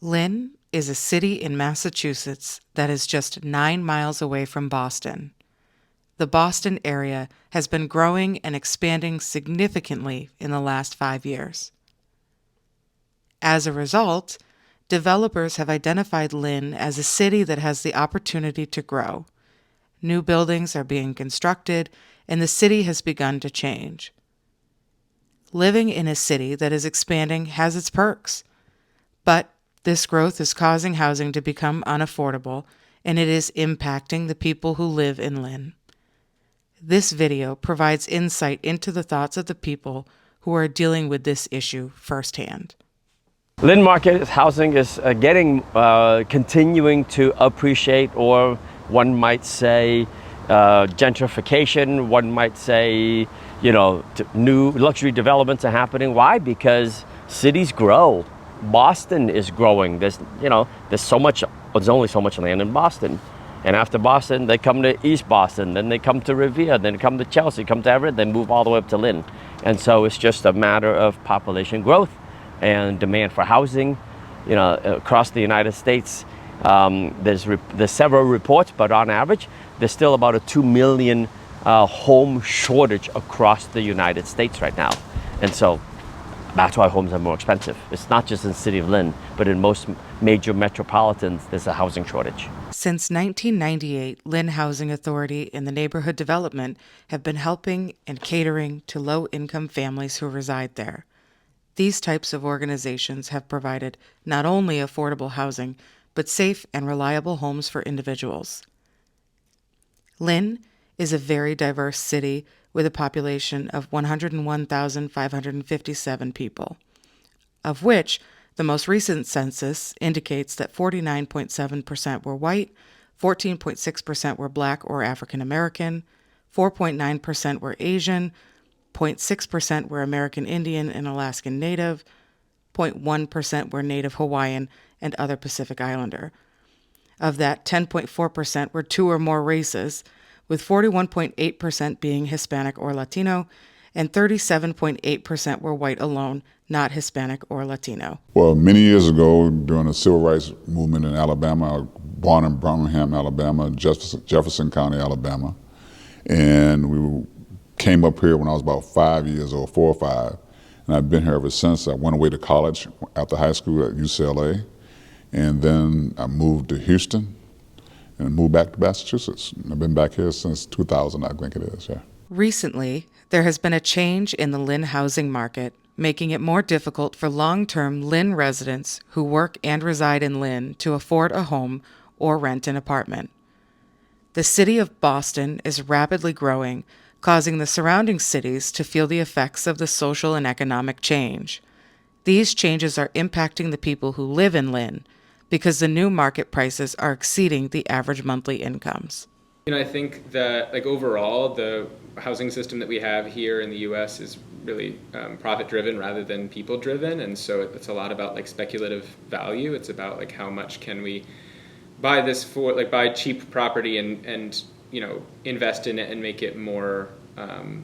Lynn is a city in Massachusetts that is just 9 miles away from Boston. The Boston area has been growing and expanding significantly in the last 5 years. As a result, developers have identified Lynn as a city that has the opportunity to grow. New buildings are being constructed, and the city has begun to change. Living in a city that is expanding has its perks, but this growth is causing housing to become unaffordable, and it is impacting the people who live in Lynn. This video provides insight into the thoughts of the people who are dealing with this issue firsthand. Lynn market housing is continuing to appreciate, or one might say gentrification, one might say, new luxury developments are happening. Why? Because cities grow. Boston is growing. There's only so much land in Boston. And after Boston, they come to East Boston, then they come to Revere, then they come to Chelsea, come to Everett, then move all the way up to Lynn. And so it's just a matter of population growth and demand for housing, across the United States. There's several reports, but on average, there's still about a 2 million home shortage across the United States right now. And so that's why homes are more expensive. It's not just in the city of Lynn, but in most major metropolitans, there's a housing shortage. Since 1998, Lynn Housing Authority and the Neighborhood Development have been helping and catering to low-income families who reside there. These types of organizations have provided not only affordable housing, but safe and reliable homes for individuals. Lynn is a very diverse city with a population of 101,557 people, of which the most recent census indicates that 49.7% were white, 14.6% were Black or African American, 4.9% were Asian, 0.6% were American Indian and Alaskan Native, 0.1% were Native Hawaiian and other Pacific Islander. Of that, 10.4% were 2 or more races, with 41.8% being Hispanic or Latino, and 37.8% were white alone, not Hispanic or Latino. Well, many years ago, during the civil rights movement in Alabama, I was born in Birmingham, Alabama, Jefferson County, Alabama, and we came up here when I was about 5 years old, 4 or 5, and I've been here ever since. I went away to college after high school at UCLA, and then I moved to Houston and moved back to Massachusetts. I've been back here since 2000, I think it is, yeah. Recently, there has been a change in the Lynn housing market, making it more difficult for long-term Lynn residents who work and reside in Lynn to afford a home or rent an apartment. The city of Boston is rapidly growing, causing the surrounding cities to feel the effects of the social and economic change. These changes are impacting the people who live in Lynn because the new market prices are exceeding the average monthly incomes. I think that overall, the housing system that we have here in the U.S. is really profit-driven rather than people-driven, and so it's a lot about speculative value. It's about how much can we buy this for, buy cheap property and invest in it and make it more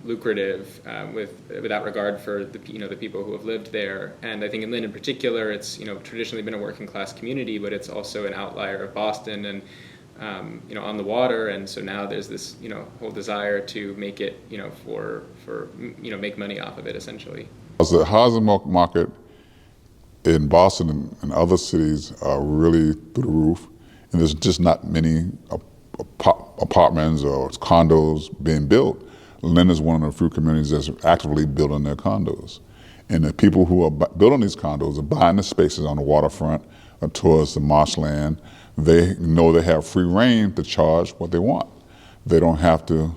lucrative without regard for the people who have lived there. And I think in Lynn in particular, it's traditionally been a working class community, but it's also an outlier of Boston and on the water. And so now there's this whole desire to make it for make money off of it essentially. The housing market in Boston and other cities are really through the roof, and there's just not many apartments or condos being built. Lynn is one of the few communities that's actively building their condos. And the people who are building these condos are buying the spaces on the waterfront or towards the marshland. They know they have free reign to charge what they want. They don't have to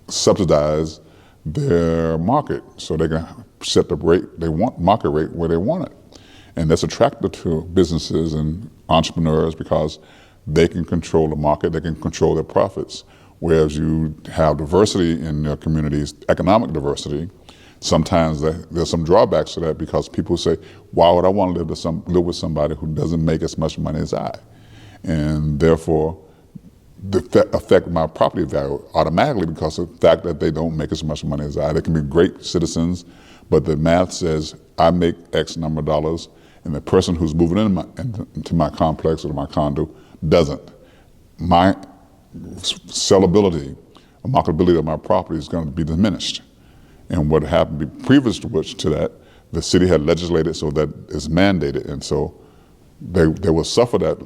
subsidize their market, so they can set the rate they want, market rate where they want it. And that's attractive to businesses and entrepreneurs because they can control the market, they can control their profits. Whereas you have diversity in your communities, economic diversity, sometimes there's some drawbacks to that because people say, why would I want to live with somebody who doesn't make as much money as I? And therefore, that affect my property value automatically because of the fact that they don't make as much money as I. They can be great citizens, but the math says I make X number of dollars and the person who's moving into my complex or my condo doesn't. My sellability or marketability of my property is going to be diminished. And what happened previous to that, the city had legislated so that it's mandated, and so they will suffer that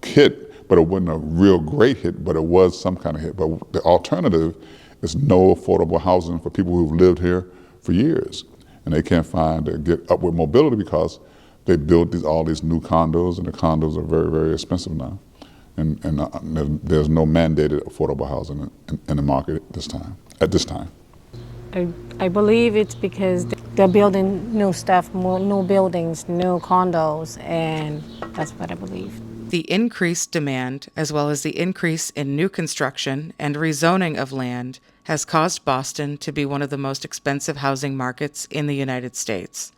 hit, but it wasn't a real great hit, but it was some kind of hit. But the alternative is no affordable housing for people who've lived here for years, and they can't find to get upward mobility because they built all these new condos, and the condos are very, very expensive now. And there's no mandated affordable housing in the market at this time. I believe it's because they're building new stuff, more new buildings, new condos, and that's what I believe. The increased demand, as well as the increase in new construction and rezoning of land, has caused Boston to be one of the most expensive housing markets in the United States.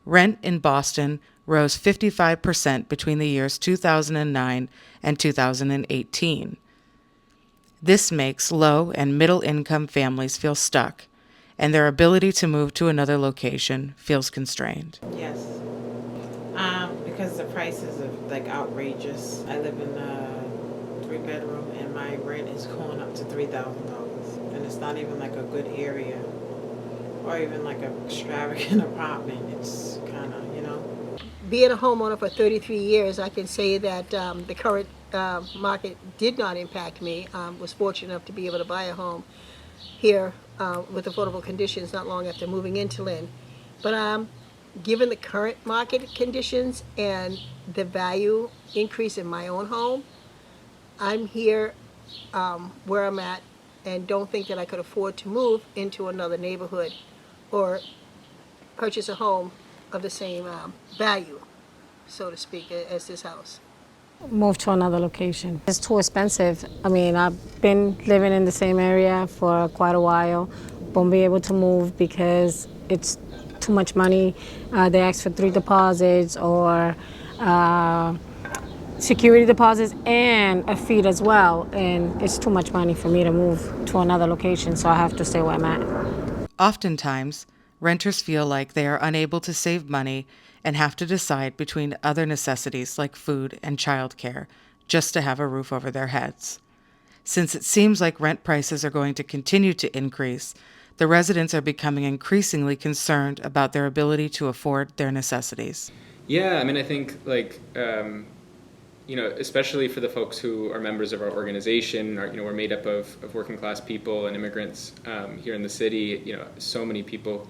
Rent in Boston rose 55% between the years 2009 and 2018. This makes low and middle income families feel stuck, and their ability to move to another location feels constrained. Yes. Because the prices are like outrageous. I live in a 3-bedroom and my rent is going up to $3,000. And it's not even like a good area or even like an extravagant apartment. It's kind of, Being a homeowner for 33 years, I can say that the current market did not impact me. Was fortunate enough to be able to buy a home here with affordable conditions not long after moving into Lynn. But given the current market conditions and the value increase in my own home, I'm here where I'm at and don't think that I could afford to move into another neighborhood or purchase a home of the same value, so to speak, as this house. Move to another location. It's too expensive. I mean, I've been living in the same area for quite a while. Won't be able to move because it's too much money. They ask for 3 deposits or security deposits and a fee as well. And it's too much money for me to move to another location, so I have to stay where I'm at. Oftentimes, renters feel like they are unable to save money and have to decide between other necessities like food and childcare just to have a roof over their heads. Since it seems like rent prices are going to continue to increase, the residents are becoming increasingly concerned about their ability to afford their necessities. Yeah, I mean, I think especially for the folks who are members of our organization, we're made up of working class people and immigrants here in the city. So many people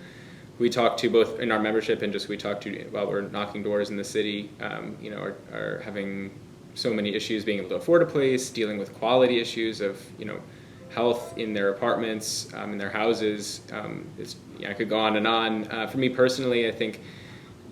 we talk to both in our membership and just we talk to while we're knocking doors in the city, are having so many issues being able to afford a place, dealing with quality issues of, health in their apartments, in their houses. I could go on and on. For me personally, I think,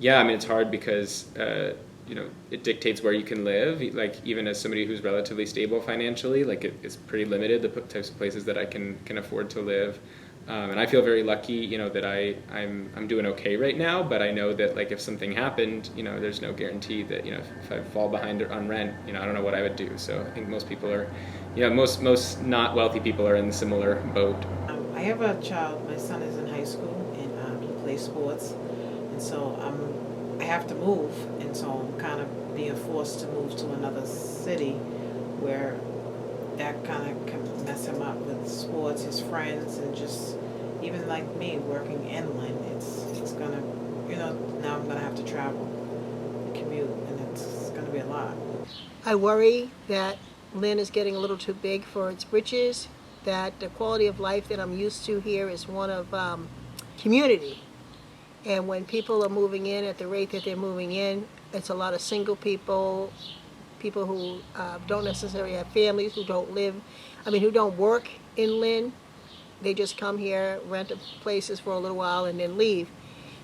it's hard because, it dictates where you can live. Like even as somebody who's relatively stable financially, like it's pretty limited, the types of places that I can afford to live. And I feel very lucky, that I'm doing okay right now, but I know that like if something happened, there's no guarantee that, if I fall behind on rent, I don't know what I would do. So I think most people are, most not wealthy people are in a similar boat. I have a child, my son is in high school and he plays sports, and so I have to move, and so I'm kind of being forced to move to another city where that kind of can mess him up with sports, his friends, and just even like me working inland, it's gonna, now I'm gonna have to travel, commute, and it's gonna be a lot. I worry that Lynn is getting a little too big for its britches, that the quality of life that I'm used to here is one of community. And when people are moving in at the rate that they're moving in, it's a lot of single people, people who don't necessarily have families, who don't work in Lynn. They just come here, rent places for a little while, and then leave.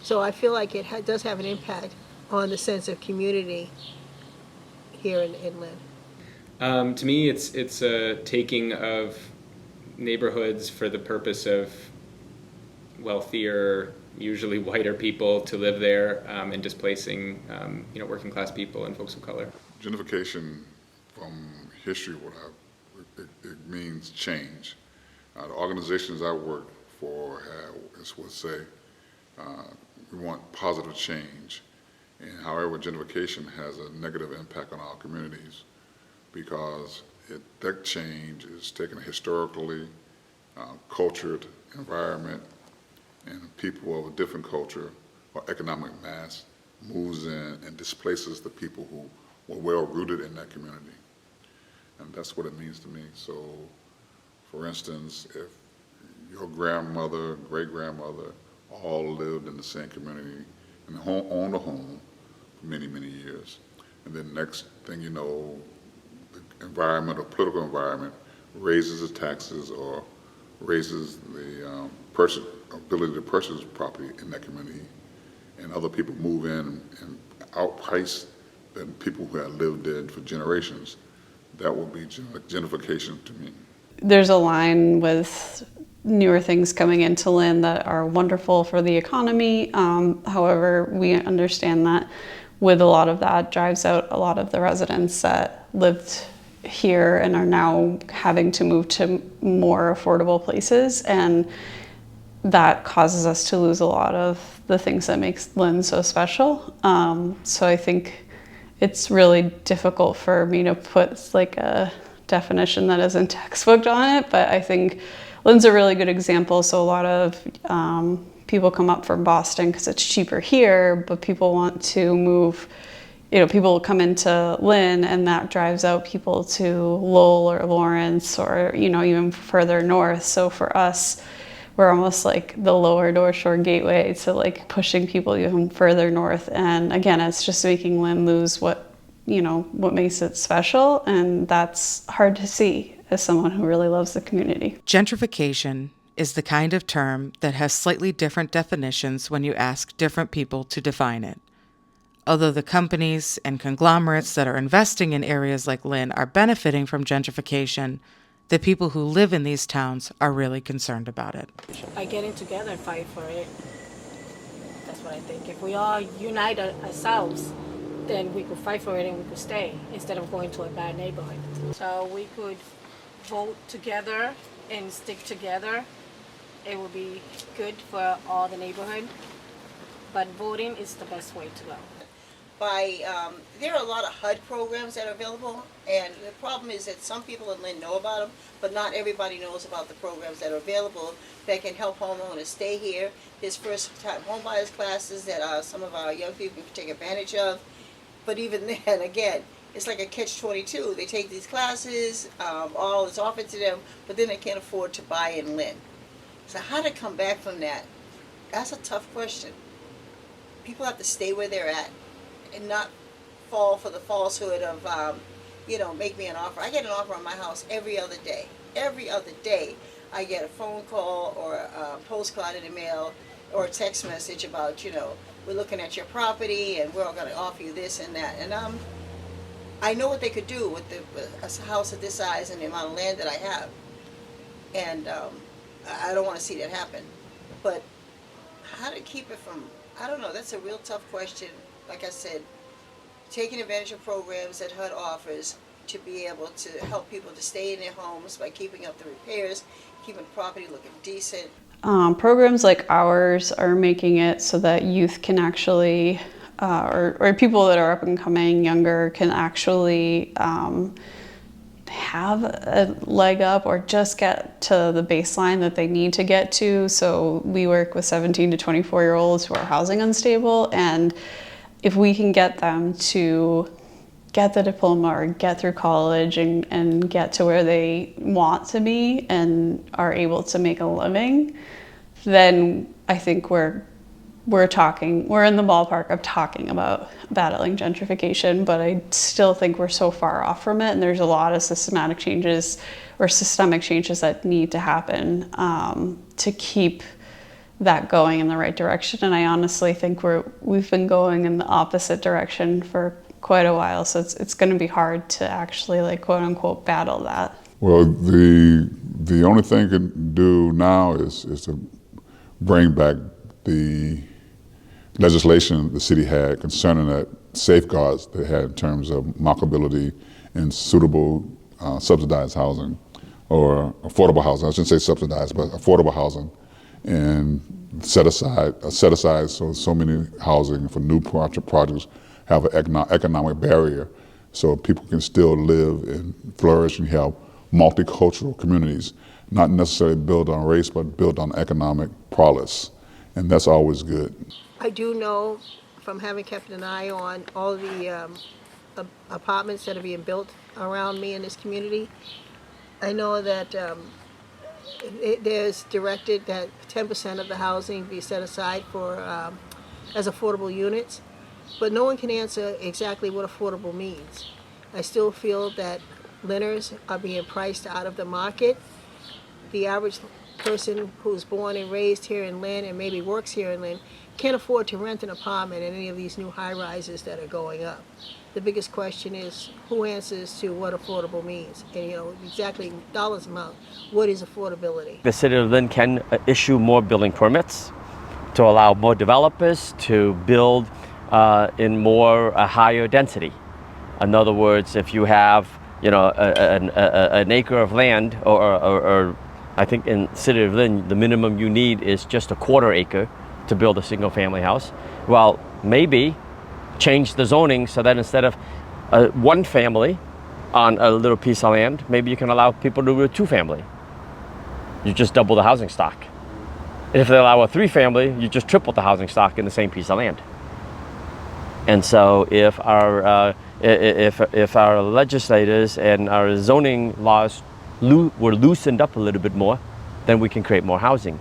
So I feel like it does have an impact on the sense of community here in Lynn. To me, it's a taking of neighborhoods for the purpose of wealthier, usually whiter people to live there, and displacing working class people and folks of color. Gentrification from history, it means change. The organizations I work for would say we want positive change, And however, gentrification has a negative impact on our communities because that change is taking a historically cultured environment, and people of a different culture or economic mass moves in and displaces the people who were well rooted in that community. And that's what it means to me. So, for instance, if your grandmother, great-grandmother, all lived in the same community and owned a home for many, many years, and then next thing you know, the environment or political environment raises the taxes or raises the ability to purchase property in that community, and other people move in and outprice the people who have lived there for generations. That will be gentrification to me. There's a line with newer things coming into Lynn that are wonderful for the economy. However, we understand that with a lot of that drives out a lot of the residents that lived here and are now having to move to more affordable places, and that causes us to lose a lot of the things that makes Lynn so special. So I think it's really difficult for me to put like a definition that isn't textbooked on it, but I think Lynn's a really good example. So a lot of people come up from Boston because it's cheaper here, but people want to move, people come into Lynn and that drives out people to Lowell or Lawrence or, even further north. So for us, we're almost like the lower North Shore gateway to like pushing people even further north. And again, it's just making Lynn lose what makes it special. And that's hard to see as someone who really loves the community. Gentrification is the kind of term that has slightly different definitions when you ask different people to define it. Although the companies and conglomerates that are investing in areas like Lynn are benefiting from gentrification, the people who live in these towns are really concerned about it. By getting together and fight for it, that's what I think. If we all unite ourselves, then we could fight for it and we could stay instead of going to a bad neighborhood. So we could vote together and stick together. It would be good for all the neighborhood, but voting is the best way to go. There are a lot of HUD programs that are available, and the problem is that some people in Lynn know about them, but not everybody knows about the programs that are available that can help homeowners stay here. There's first-time homebuyers classes that some of our young people can take advantage of, but even then, again, it's like a catch-22. They take these classes, all is offered to them, but then they can't afford to buy in Lynn. So how to come back from that? That's a tough question. People have to stay where they're at and not fall for the falsehood of, make me an offer. I get an offer on my house every other day. Every other day I get a phone call or a postcard in the mail or a text message about, we're looking at your property and we're all going to offer you this and that. And I know what they could do with a house of this size and the amount of land that I have. And I don't want to see that happen. But how to keep it from, I don't know, that's a real tough question. Like I said, taking advantage of programs that HUD offers to be able to help people to stay in their homes by keeping up the repairs, keeping the property looking decent. Programs like ours are making it so that youth can actually, or people that are up and coming, younger, can actually have a leg up or just get to the baseline that they need to get to. So we work with 17 to 24-year-olds who are housing unstable, and if we can get them to get the diploma or get through college and get to where they want to be and are able to make a living, then I think we're in the ballpark of talking about battling gentrification, but I still think we're so far off from it, and there's a lot of systemic changes that need to happen to keep that going in the right direction. And I honestly think we've been going in the opposite direction for quite a while, so it's going to be hard to actually quote unquote battle that. Well, the only thing you can do now is to bring back the legislation the city had concerning that safeguards they had in terms of marketability and suitable subsidized housing or affordable housing. I shouldn't say subsidized, but affordable housing and set aside so many housing for new projects have an economic barrier, so people can still live and flourish and have multicultural communities, not necessarily built on race, but built on economic prowess, and that's always good. I do know from having kept an eye on all the apartments that are being built around me in this community. I know that there's directed that 10% of the housing be set aside for as affordable units, but no one can answer exactly what affordable means. I still feel that renters are being priced out of the market. The average person who's born and raised here in Lynn and maybe works here in Lynn can't afford to rent an apartment in any of these new high-rises that are going up. The biggest question is who answers to what affordable means, and exactly dollars amount. What is affordability? The city of Lynn can issue more building permits to allow more developers to build in more higher density. In other words, if you have an acre of land, or I think in the city of Lynn, the minimum you need is just a quarter acre to build a single family house. Well, maybe change the zoning so that instead of one family on a little piece of land, maybe you can allow people to do a two family. You just double the housing stock. And if they allow a three family, you just triple the housing stock in the same piece of land. And so if our legislators and our zoning laws were loosened up a little bit more, then we can create more housing.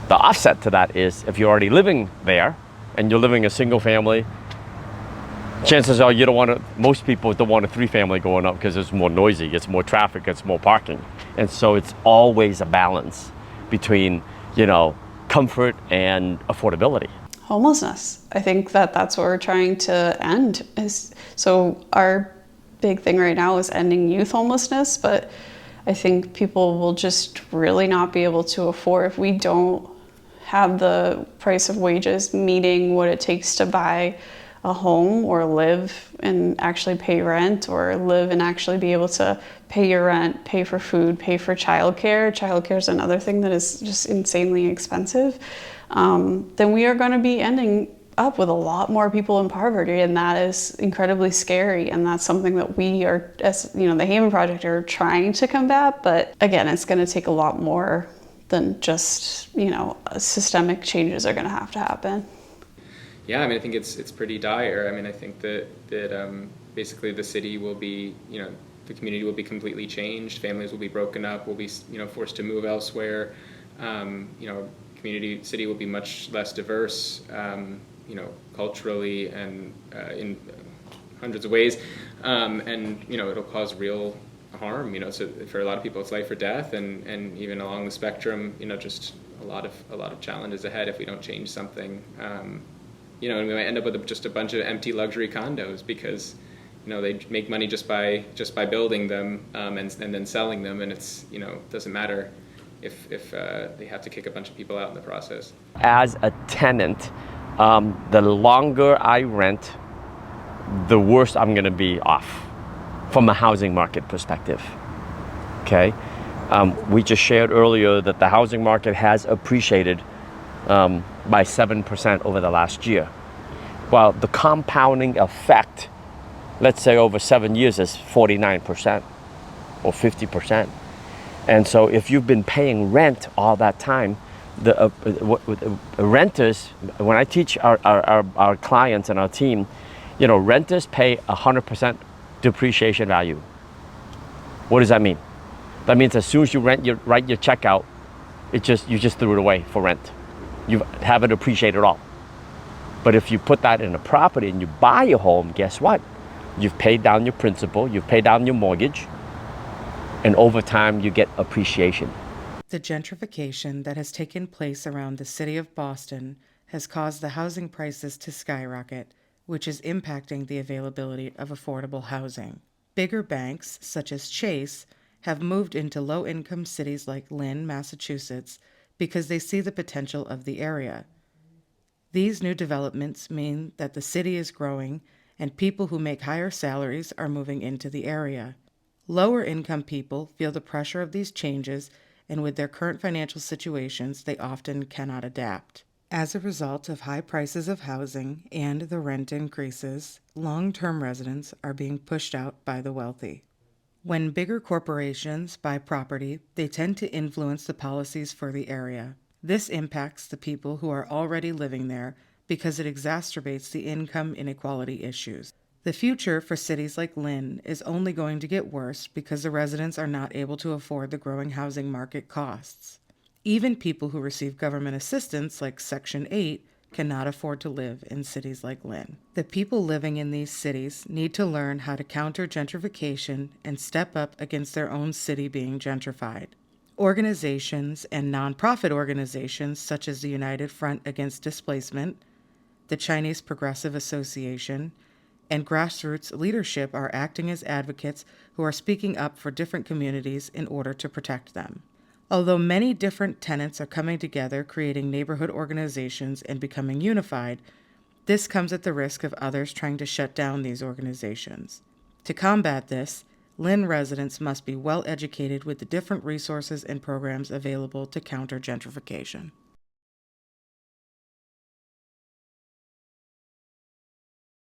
The offset to that is if you're already living there and you're living a single family, chances are most people don't want a three family going up because it's more noisy, it's more traffic, it's more parking. And so it's always a balance between, comfort and affordability. Homelessness. I think that's what we're trying to end. So our big thing right now is ending youth homelessness, but I think people will just really not be able to afford if we don't have the price of wages meeting what it takes to buy a home or live and actually pay rent, or live and actually be able to pay your rent, pay for food, pay for childcare. Childcare is another thing that is just insanely expensive. Then we are going to be ending up with a lot more people in poverty, and that is incredibly scary, and that's something that we are, as the Haven Project, are trying to combat. But again, it's going to take a lot more than just systemic changes are going to have to happen. Yeah, I think it's pretty dire. I think that basically the city will be, the community will be completely changed. Families will be broken up. We'll be forced to move elsewhere. City will be much less diverse, culturally and in hundreds of ways, and it'll cause real harm. So for a lot of people, it's life or death, and even along the spectrum, just a lot of challenges ahead if we don't change something. And we might end up with just a bunch of empty luxury condos because they make money just by building them and then selling them, and it's doesn't matter if they have to kick a bunch of people out in the process. As a tenant, the longer I rent, the worse I'm going to be off from a housing market perspective. Okay, we just shared earlier that the housing market has appreciated by 7% over the last year. Well, the compounding effect, let's say over 7 years, is 49% or 50%. And so if you've been paying rent all that time, the renters, when I teach our clients and our team, renters pay 100% depreciation value. What does that mean? That means as soon as you write your check out, you just threw it away for rent. You haven't appreciated at all. But if you put that in a property and you buy a home, guess what? You've paid down your principal, you've paid down your mortgage, and over time you get appreciation. The gentrification that has taken place around the city of Boston has caused the housing prices to skyrocket, which is impacting the availability of affordable housing. Bigger banks, such as Chase, have moved into low-income cities like Lynn, Massachusetts, because they see the potential of the area. These new developments mean that the city is growing and people who make higher salaries are moving into the area. Lower-income people feel the pressure of these changes and with their current financial situations, they often cannot adapt. As a result of high prices of housing and the rent increases, long-term residents are being pushed out by the wealthy. When bigger corporations buy property, they tend to influence the policies for the area. This impacts the people who are already living there because it exacerbates the income inequality issues. The future for cities like Lynn is only going to get worse because the residents are not able to afford the growing housing market costs. Even people who receive government assistance like Section 8 cannot afford to live in cities like Lynn. The people living in these cities need to learn how to counter gentrification and step up against their own city being gentrified. Organizations and nonprofit organizations such as the United Front Against Displacement, the Chinese Progressive Association, and grassroots leadership are acting as advocates who are speaking up for different communities in order to protect them. Although many different tenants are coming together, creating neighborhood organizations and becoming unified, this comes at the risk of others trying to shut down these organizations. To combat this, Lynn residents must be well educated with the different resources and programs available to counter gentrification.